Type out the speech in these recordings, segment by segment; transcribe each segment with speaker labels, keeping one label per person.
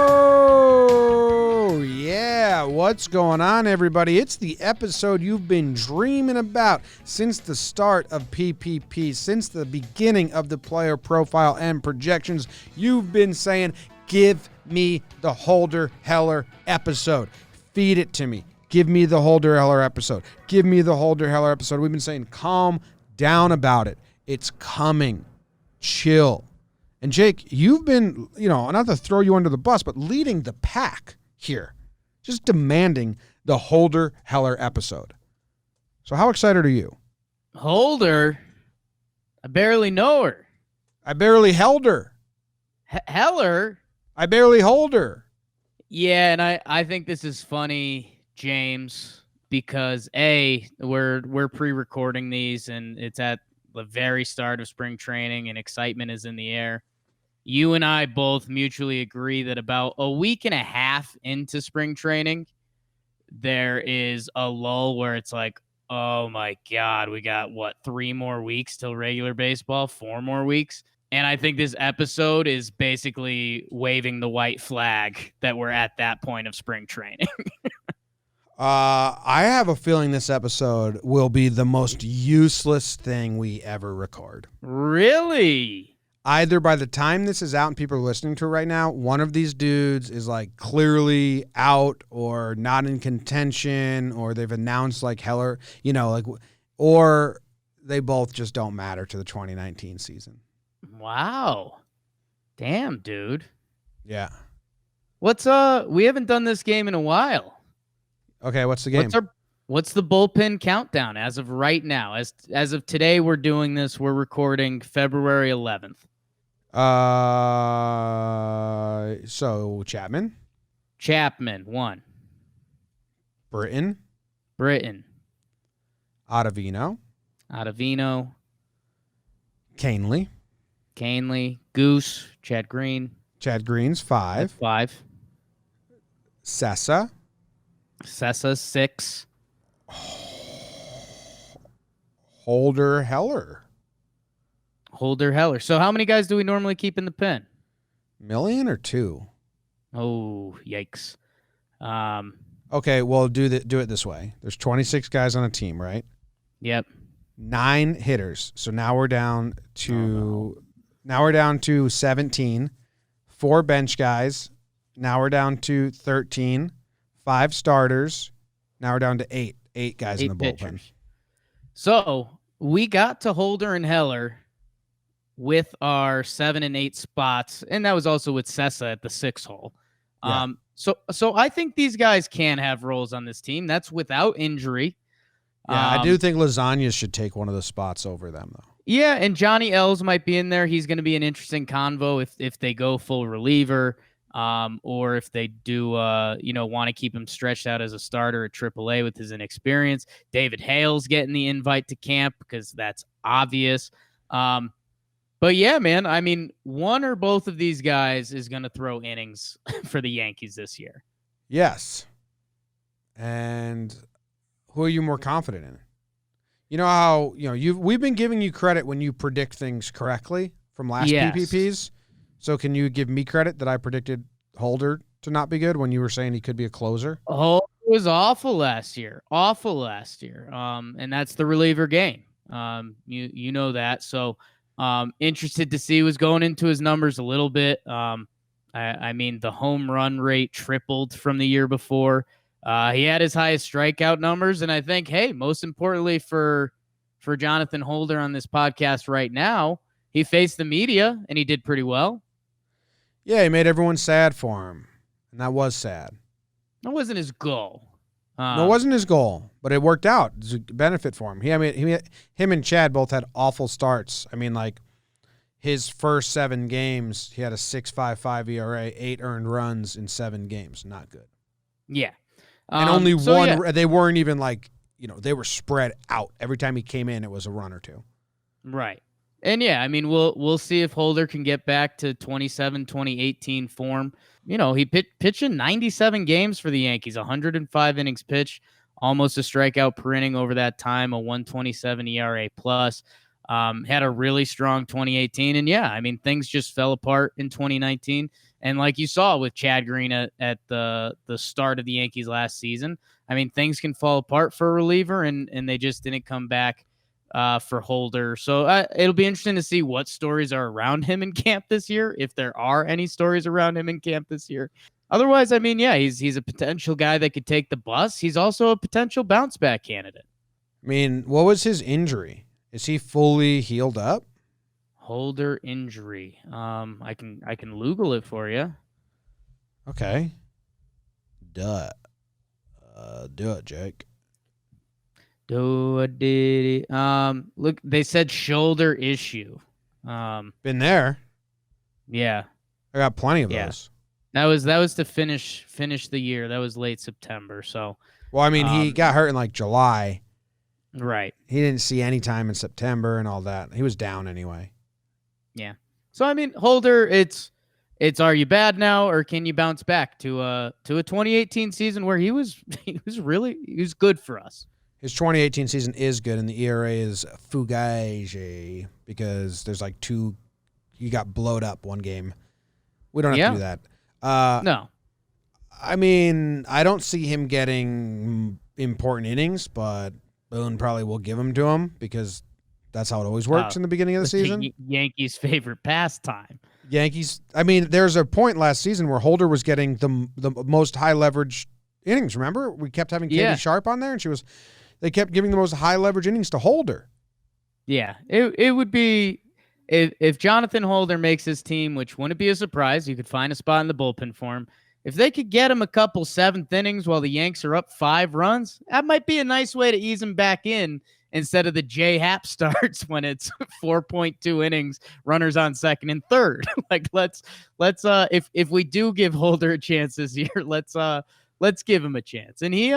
Speaker 1: Oh, yeah. What's going on, everybody? It's the episode you've been dreaming about since the start of PPP, since the beginning of the player profile and projections. You've been saying, give me the Holder Heller episode. Feed it to me. Give me the Holder Heller episode. Give me the Holder Heller episode. We've been saying, calm down about it. It's coming. Chill. And Jake, you've been, not to throw you under the bus, but leading the pack here, just demanding the Holder Heller episode. So how excited are you?
Speaker 2: Holder? I barely know her.
Speaker 1: I barely held her.
Speaker 2: Heller?
Speaker 1: I barely hold her.
Speaker 2: Yeah, and I think this is funny, James, because we're pre-recording these and it's at the very start of spring training and excitement is in the air. You and I both mutually agree that about a week and a half into spring training, there is a lull where it's like, oh my God, we got 3 more weeks till regular baseball, 4 more weeks. And I think this episode is basically waving the white flag that we're at that point of spring training.
Speaker 1: I have a feeling this episode will be the most useless thing we ever record.
Speaker 2: Really?
Speaker 1: Either by the time this is out and people are listening to it right now, one of these dudes is like clearly out or not in contention, or they've announced like Heller, or they both just don't matter to the 2019 season.
Speaker 2: Wow. Damn, dude.
Speaker 1: Yeah.
Speaker 2: We haven't done this game in a while.
Speaker 1: Okay, what's the game?
Speaker 2: What's the bullpen countdown as of right now? As of today, we're doing this. We're recording February 11th.
Speaker 1: So Chapman,
Speaker 2: 1.
Speaker 1: Britton, Ottavino,
Speaker 2: Canely, Goose, Chad
Speaker 1: Green's 5,
Speaker 2: 5,
Speaker 1: Sessa,
Speaker 2: 6,
Speaker 1: Holder Heller.
Speaker 2: So how many guys do we normally keep in the pen?
Speaker 1: Million or 2?
Speaker 2: Oh, yikes.
Speaker 1: Okay, well, do it this way. There's 26 guys on a team, right?
Speaker 2: Yep.
Speaker 1: 9 hitters. So now we're down to 17. 4 bench guys. Now we're down to 13. 5 starters. Now we're down to 8. 8 guys in the bullpen.
Speaker 2: Pitchers. So we got to Holder and Heller with our 7 and 8 spots, and that was also with Sessa at the 6 hole.
Speaker 1: Yeah.
Speaker 2: So I think these guys can have roles on this team. That's without injury.
Speaker 1: Yeah, I do think Lasagna should take one of the spots over them, though.
Speaker 2: Yeah, and Johnny Els might be in there. He's going to be an interesting convo if they go full reliever, or if they do, want to keep him stretched out as a starter at AAA with his inexperience. David Hale's getting the invite to camp because that's obvious. But yeah, man, I mean, one or both of these guys is going to throw innings for the Yankees this year.
Speaker 1: Yes. And who are you more confident in? You know how, we've been giving you credit when you predict things correctly from last PPPs. So can you give me credit that I predicted Holder to not be good when you were saying he could be a closer?
Speaker 2: Oh, it was awful last year. And that's the reliever game. You know that. So interested to see what's going into his numbers a little bit. I mean, the home run rate tripled from the year before. He had his highest strikeout numbers, and I think, hey, most importantly for Jonathan Holder on this podcast right now, he faced the media, and he did pretty well.
Speaker 1: Yeah, he made everyone sad for him, and that was sad.
Speaker 2: That wasn't his goal.
Speaker 1: No, it wasn't his goal, but it worked out. It's a benefit for him. Him and Chad both had awful starts. I mean, like, his first 7 games, he had a 6.55 ERA, 8 earned runs in 7 games. Not good.
Speaker 2: Yeah.
Speaker 1: And only one. Yeah. They weren't even like, they were spread out. Every time he came in, it was a run or 2.
Speaker 2: Right. And yeah, I mean, we'll see if Holder can get back to 2018 form. He pitched in 97 games for the Yankees, 105 innings pitched, almost a strikeout per inning over that time, a 1.27 ERA plus. Had a really strong 2018. And yeah, I mean, things just fell apart in 2019. And like you saw with Chad Green at the start of the Yankees last season, I mean, things can fall apart for a reliever, and they just didn't come back for Holder. So it'll be interesting to see what stories are around him in camp this year, if there are any stories around him in camp this year. Otherwise, I mean, yeah, he's a potential guy that could take the bus. He's also a potential bounce back candidate.
Speaker 1: I mean, what was his injury? Is he fully healed up?
Speaker 2: Holder injury. I can Google it for you.
Speaker 1: Okay. Do it, Jake.
Speaker 2: Do it, did it. Look, they said shoulder issue.
Speaker 1: Been there.
Speaker 2: Yeah.
Speaker 1: I got plenty of those.
Speaker 2: That was to finish the year. That was late September. So.
Speaker 1: Well, I mean, he got hurt in like July.
Speaker 2: Right.
Speaker 1: He didn't see any time in September and all that. He was down anyway.
Speaker 2: Yeah. So I mean, Holder, it's are you bad now, or can you bounce back to a 2018 season where he was good for us?
Speaker 1: His 2018 season is good, and the ERA is fugazi because there's like he got blowed up one game. We don't have to do that.
Speaker 2: No.
Speaker 1: I mean, I don't see him getting important innings, but Boone probably will give them to him because that's how it always works in the beginning of the season.
Speaker 2: Yankees' favorite pastime.
Speaker 1: Yankees. I mean, there's a point last season where Holder was getting the most high leverage innings. Remember, we kept having Katie Sharp on there, and they kept giving the most high leverage innings to Holder.
Speaker 2: Yeah, it would be if Jonathan Holder makes his team, which wouldn't be a surprise. You could find a spot in the bullpen for him. If they could get him a couple seventh innings while the Yanks are up 5 runs, that might be a nice way to ease him back in instead of the J Happ starts when it's 4.2 innings, runners on second and third. Like let's if we do give Holder a chance this year, let's give him a chance. And he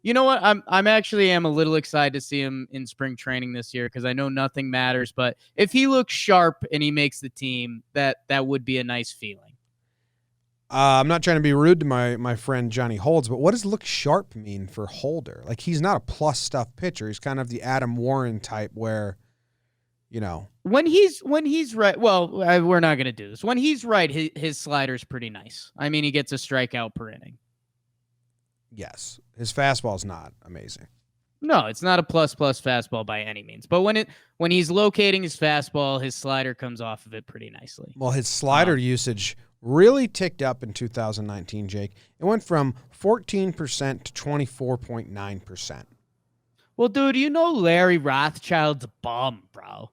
Speaker 2: you know what? I'm actually am a little excited to see him in spring training this year because I know nothing matters, but if he looks sharp and he makes the team, that would be a nice feeling.
Speaker 1: I'm not trying to be rude to my friend Johnny Holds, but what does look sharp mean for Holder? Like, he's not a plus stuff pitcher. He's kind of the Adam Warren type where, you know.
Speaker 2: When he's right, well, we're not going to do this. When he's right, his slider's pretty nice. I mean, he gets a strikeout per inning.
Speaker 1: Yes. His fastball's not amazing.
Speaker 2: No, it's not a plus fastball by any means. But when he's locating his fastball, his slider comes off of it pretty nicely.
Speaker 1: Well, his slider usage really ticked up in 2019, Jake. It went from 14% to 24.9%.
Speaker 2: Well, dude, you know Larry Rothschild's a bum, bro.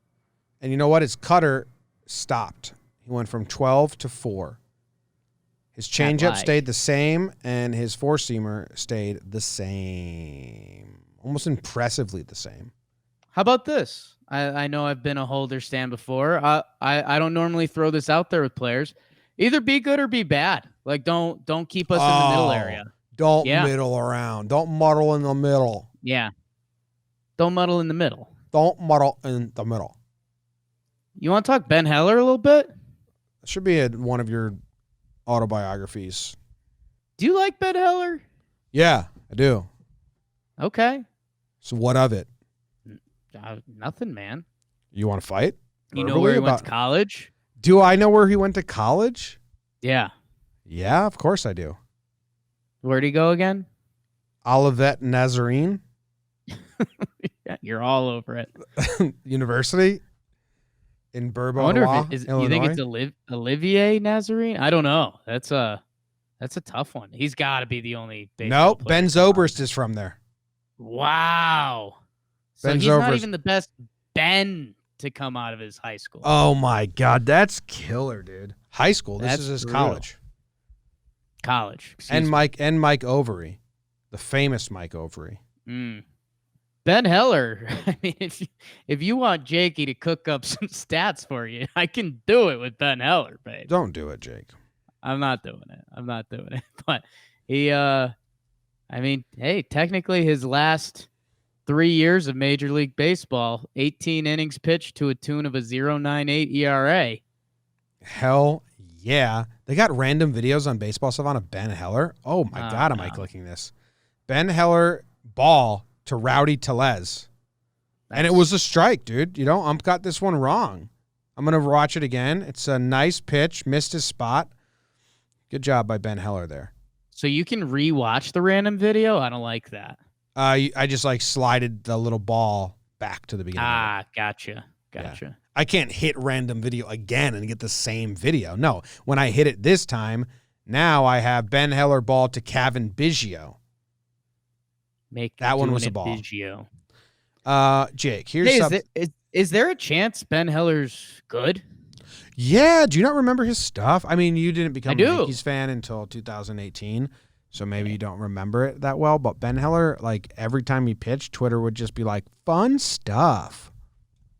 Speaker 1: And you know what? His cutter stopped. He went from 12 to 4. His changeup stayed the same, and his four-seamer stayed the same. Almost impressively the same.
Speaker 2: How about this? I know I've been a Holder stan before. I don't normally throw this out there with players. Either be good or be bad. Like, don't keep us in the middle area.
Speaker 1: Don't middle around. Don't muddle in the middle.
Speaker 2: Yeah. Don't muddle in the middle.
Speaker 1: Don't muddle in the middle.
Speaker 2: You want to talk Ben Heller a little bit?
Speaker 1: It should be one of your autobiographies.
Speaker 2: Do you like Ben Heller?
Speaker 1: Yeah, I do.
Speaker 2: Okay.
Speaker 1: So what of it?
Speaker 2: Nothing, man.
Speaker 1: You want to fight?
Speaker 2: You know where he went to college?
Speaker 1: Do I know where he went to college?
Speaker 2: Yeah.
Speaker 1: Yeah, of course I do.
Speaker 2: Where'd he go again?
Speaker 1: Olivet Nazarene.
Speaker 2: Yeah, you're all over it.
Speaker 1: University in Bourbon,
Speaker 2: I wonder
Speaker 1: Illinois.
Speaker 2: You think it's Olivier Nazarene? I don't know. That's a tough one. He's got to be the only.
Speaker 1: Nope, Ben Zobrist is from there.
Speaker 2: Wow. So he's not even the best Ben to come out of his high school.
Speaker 1: Oh my God, that's killer, dude. High school. This is his college.
Speaker 2: College.
Speaker 1: And Mike Overy, the famous Mike Overy.
Speaker 2: Ben Heller. I mean, if you want Jakey to cook up some stats for you, I can do it with Ben Heller, babe.
Speaker 1: Don't do it, Jake.
Speaker 2: I'm not doing it. But he, I mean, hey, technically his last 3 years of Major League Baseball, 18 innings pitched to a tune of a 0.98 ERA.
Speaker 1: Hell yeah. They got random videos on Baseball Savant of Ben Heller. Oh my God, am I clicking this? Ben Heller ball to Rowdy Tellez. And it was a strike, dude. You know, Ump got this one wrong. I'm going to watch it again. It's a nice pitch, missed his spot. Good job by Ben Heller there.
Speaker 2: So you can rewatch the random video? I don't like that.
Speaker 1: I just like slided the little ball back to the beginning.
Speaker 2: Gotcha.
Speaker 1: Yeah. I can't hit random video again and get the same video. No, when I hit it this time, now I have Ben Heller ball to Kevin Biggio. That one was a ball.
Speaker 2: Biggio.
Speaker 1: Jake, here's something.
Speaker 2: Is there a chance Ben Heller's good?
Speaker 1: Yeah, do you not remember his stuff? I mean, you didn't become a Yankees fan until 2018, so maybe you don't remember it that well. But Ben Heller, like every time he pitched, Twitter would just be like, fun stuff.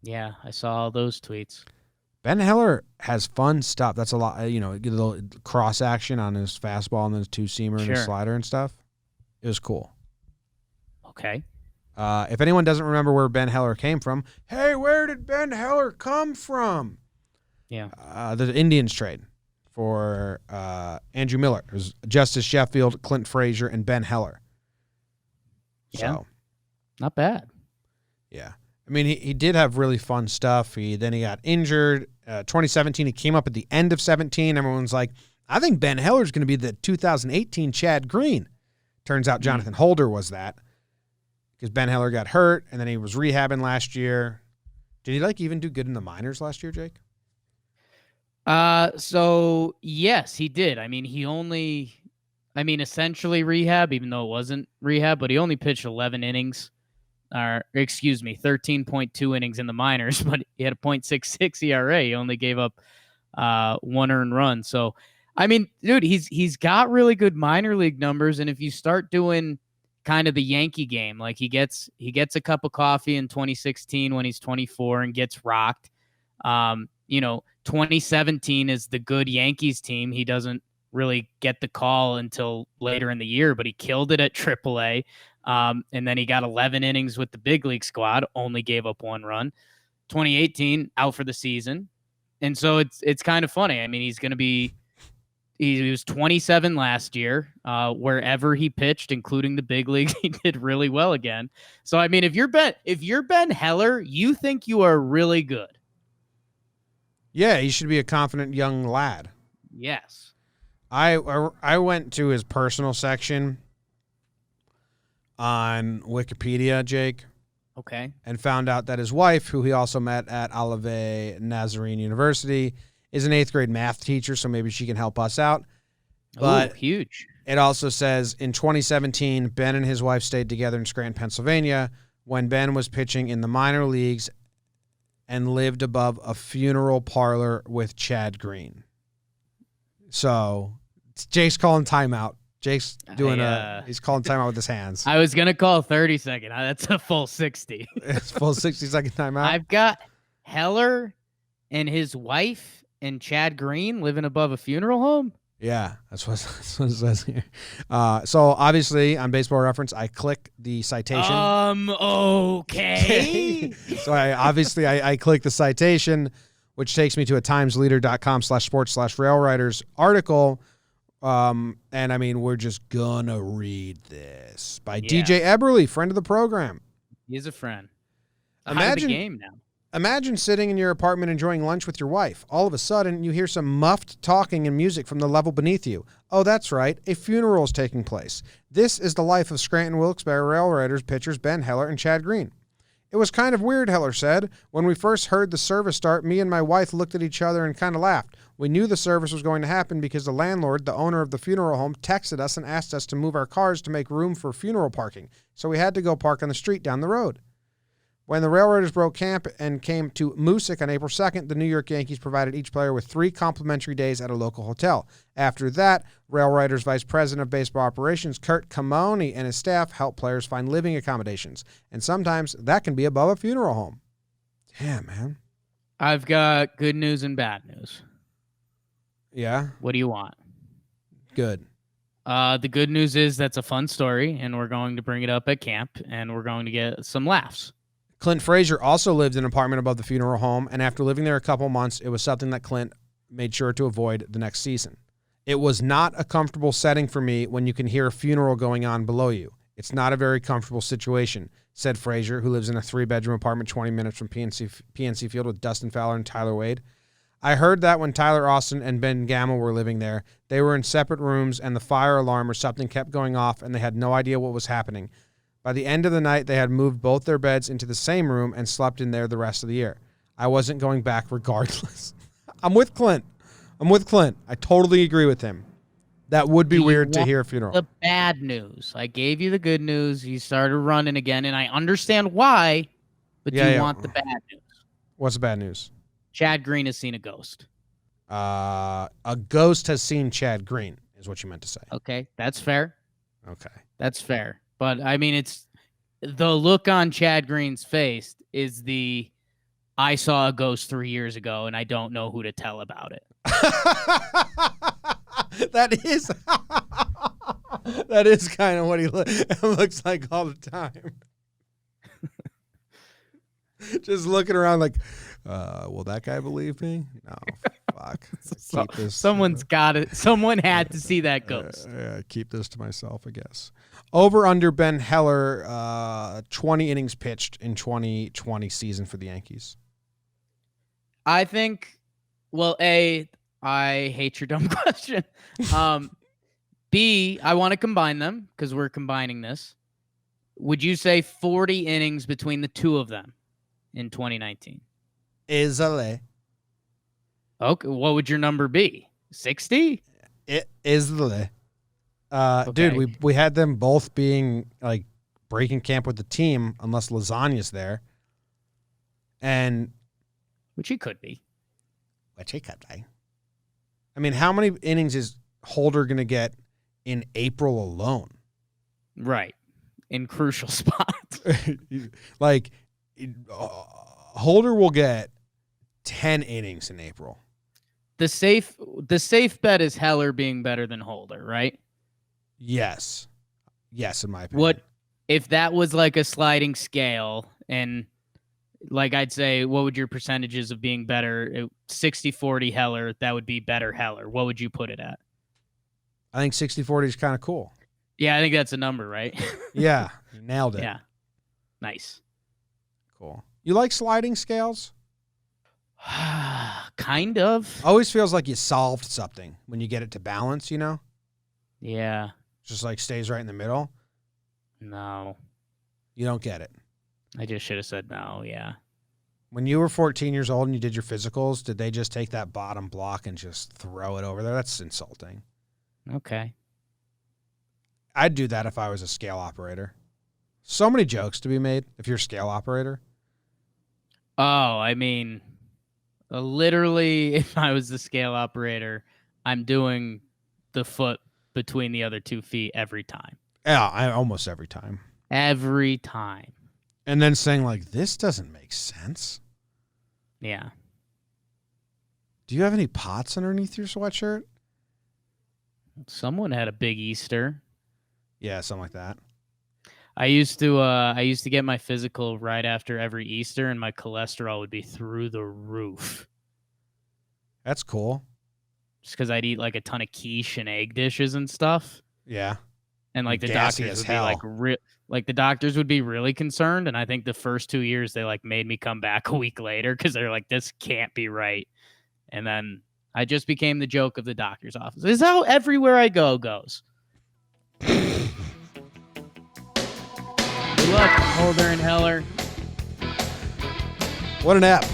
Speaker 2: Yeah, I saw all those tweets.
Speaker 1: Ben Heller has fun stuff. That's a lot, get a little cross action on his fastball and his two-seamer and his slider and stuff. It was cool.
Speaker 2: Okay.
Speaker 1: If anyone doesn't remember where Ben Heller came from, hey, where did Ben Heller come from?
Speaker 2: Yeah.
Speaker 1: The Indians trade for Andrew Miller. It was Justice Sheffield, Clint Frazier, and Ben Heller.
Speaker 2: Yeah.
Speaker 1: So,
Speaker 2: not bad.
Speaker 1: Yeah. I mean, he did have really fun stuff. Then he got injured. 2017, he came up at the end of 17. Everyone's like, I think Ben Heller's going to be the 2018 Chad Green. Turns out Jonathan Holder was that because Ben Heller got hurt, and then he was rehabbing last year. Did he even do good in the minors last year, Jake?
Speaker 2: So yes, he did. I mean, essentially rehab, even though it wasn't rehab, but he only pitched 11 innings, 13.2 innings in the minors, but he had a .66 ERA. He only gave up, 1 earned run. So, I mean, dude, he's got really good minor league numbers. And if you start doing kind of the Yankee game, like he gets a cup of coffee in 2016 when he's 24 and gets rocked. 2017 is the good Yankees team. He doesn't really get the call until later in the year, but he killed it at AAA. And then he got 11 innings with the big league squad, only gave up 1 run. 2018 out for the season. And so it's kind of funny. I mean, he was 27 last year. Wherever he pitched, including the big leagues, he did really well again. So, I mean, if you're Ben Heller, you think you are really good.
Speaker 1: Yeah, he should be a confident young lad.
Speaker 2: Yes.
Speaker 1: I went to his personal section on Wikipedia, Jake.
Speaker 2: Okay.
Speaker 1: And found out that his wife, who he also met at Olive Nazarene University, is an 8th grade math teacher, so maybe she can help us out. But
Speaker 2: huge.
Speaker 1: It also says in 2017, Ben and his wife stayed together in Scranton, Pennsylvania, when Ben was pitching in the minor leagues and lived above a funeral parlor with Chad Green. So Jake's calling timeout. Jake's doing he's calling timeout with his hands.
Speaker 2: I was going to call 30 second. That's a full 60.
Speaker 1: It's full 60-second timeout.
Speaker 2: I've got Heller and his wife and Chad Green living above a funeral home.
Speaker 1: Yeah, that's what it says here. So obviously on Baseball Reference, I click the citation.
Speaker 2: Okay.
Speaker 1: So I click the citation, which takes me to a timesleader.com/sports/railriders article. And I mean, we're just gonna read this by DJ Eberly, friend of the program.
Speaker 2: He's a friend.
Speaker 1: Imagine
Speaker 2: the game now.
Speaker 1: Imagine sitting in your apartment enjoying lunch with your wife. All of a sudden, you hear some muffed talking and music from the level beneath you. Oh, that's right. A funeral is taking place. This is the life of Scranton Wilkes-Barre Railriders pitchers Ben Heller and Chad Green. It was kind of weird, Heller said. When we first heard the service start, me and my wife looked at each other and kind of laughed. We knew the service was going to happen because the landlord, the owner of the funeral home, texted us and asked us to move our cars to make room for funeral parking. So we had to go park on the street down the road. When the Railroaders broke camp and came to Moosic on April 2nd, the New York Yankees provided each player with 3 complimentary days at a local hotel. After that, Railroaders Vice President of Baseball Operations Kurt Camoni and his staff helped players find living accommodations. And sometimes that can be above a funeral home. Damn, man.
Speaker 2: I've got good news and bad news.
Speaker 1: Yeah?
Speaker 2: What do you want?
Speaker 1: Good.
Speaker 2: The good news is that's a fun story, and we're going to bring it up at camp, and we're going to get some laughs.
Speaker 1: Clint Frazier also lived in an apartment above the funeral home, and after living there a couple months, it was something that Clint made sure to avoid the next season. It was not a comfortable setting for me when you can hear a funeral going on below you. It's not a very comfortable situation, said Frazier, who lives in a 3-bedroom apartment 20 minutes from PNC Field with Dustin Fowler and Tyler Wade. I heard that when Tyler Austin and Ben Gamel were living there, they were in separate rooms and the fire alarm or something kept going off and they had no idea what was happening. By the end of the night, they had moved both their beds into the same room and slept in there the rest of the year. I wasn't going back regardless. I'm with Clint. I totally agree with him. That would be weird to hear a funeral.
Speaker 2: The bad news. I gave you the good news. You started running again, and I understand why, but you want the bad news.
Speaker 1: What's the bad news?
Speaker 2: Chad Green has seen a ghost.
Speaker 1: A ghost has seen Chad Green, is what you meant to say.
Speaker 2: Okay, that's fair.
Speaker 1: Okay.
Speaker 2: That's fair. But, I mean, it's the look on Chad Green's face is the I saw a ghost 3 years ago, and I don't know who to tell about it.
Speaker 1: That is kind of what he looks like all the time. Just looking around like, will that guy believe me? No, fuck. Keep this,
Speaker 2: Someone's got it. Someone had to see that ghost.
Speaker 1: Keep this to myself, I guess. Over under Ben Heller, 20 innings pitched in 2020 season for the Yankees.
Speaker 2: I think, well, A, I hate your dumb question. B, I want to combine them because we're combining this. Would you say 40 innings between the two of them in 2019?
Speaker 1: Easily.
Speaker 2: Okay, what would your number be? 60?
Speaker 1: Easily.
Speaker 2: Okay.
Speaker 1: Dude, we had them both being like breaking camp with the team unless Lasagna's there. And
Speaker 2: which he could be.
Speaker 1: I mean, how many innings is Holder going to get in April alone?
Speaker 2: Right. In crucial spots.
Speaker 1: Like, Holder will get 10 innings in April.
Speaker 2: The safe bet is Heller being better than Holder, right?
Speaker 1: Yes. Yes, in my opinion.
Speaker 2: What if that was like a sliding scale and like I'd say, what would your percentages of being better? 60-40 Heller, that would be better Heller. What would you put it at?
Speaker 1: I think 60-40 is kind of cool.
Speaker 2: Yeah, I think that's a number, right?
Speaker 1: Yeah, you nailed it.
Speaker 2: Yeah. Nice.
Speaker 1: Cool. You like sliding scales?
Speaker 2: Kind of.
Speaker 1: Always feels like you solved something when you get it to balance, you know?
Speaker 2: Yeah.
Speaker 1: Just like stays right in the middle.
Speaker 2: No.
Speaker 1: You don't get it.
Speaker 2: I just should have said no, yeah.
Speaker 1: When you were 14 years old and you did your physicals, did they just take that bottom block and just throw it over there? That's insulting.
Speaker 2: Okay.
Speaker 1: I'd do that if I was a scale operator. So many jokes to be made if you're a scale operator.
Speaker 2: Oh, I mean, literally, if I was the scale operator, I'm doing the foot between the other 2 feet every time.
Speaker 1: Yeah, almost every time.
Speaker 2: Every time.
Speaker 1: And then saying, like, this doesn't make sense.
Speaker 2: Yeah.
Speaker 1: Do you have any pots underneath your sweatshirt?
Speaker 2: Someone had a big Easter.
Speaker 1: Yeah, something like that.
Speaker 2: I used to get my physical right after every Easter, and my cholesterol would be through the roof.
Speaker 1: That's cool.
Speaker 2: Just because I'd eat like a ton of quiche and egg dishes and stuff.
Speaker 1: Yeah.
Speaker 2: And like the
Speaker 1: Gassy
Speaker 2: doctors
Speaker 1: as
Speaker 2: would
Speaker 1: hell.
Speaker 2: be like the doctors would be really concerned. And I think the first 2 years they like made me come back a week later because they're like, this can't be right. And then I just became the joke of the doctor's office. This is how everywhere I go goes. Good luck, Holder and Heller.
Speaker 1: What an app.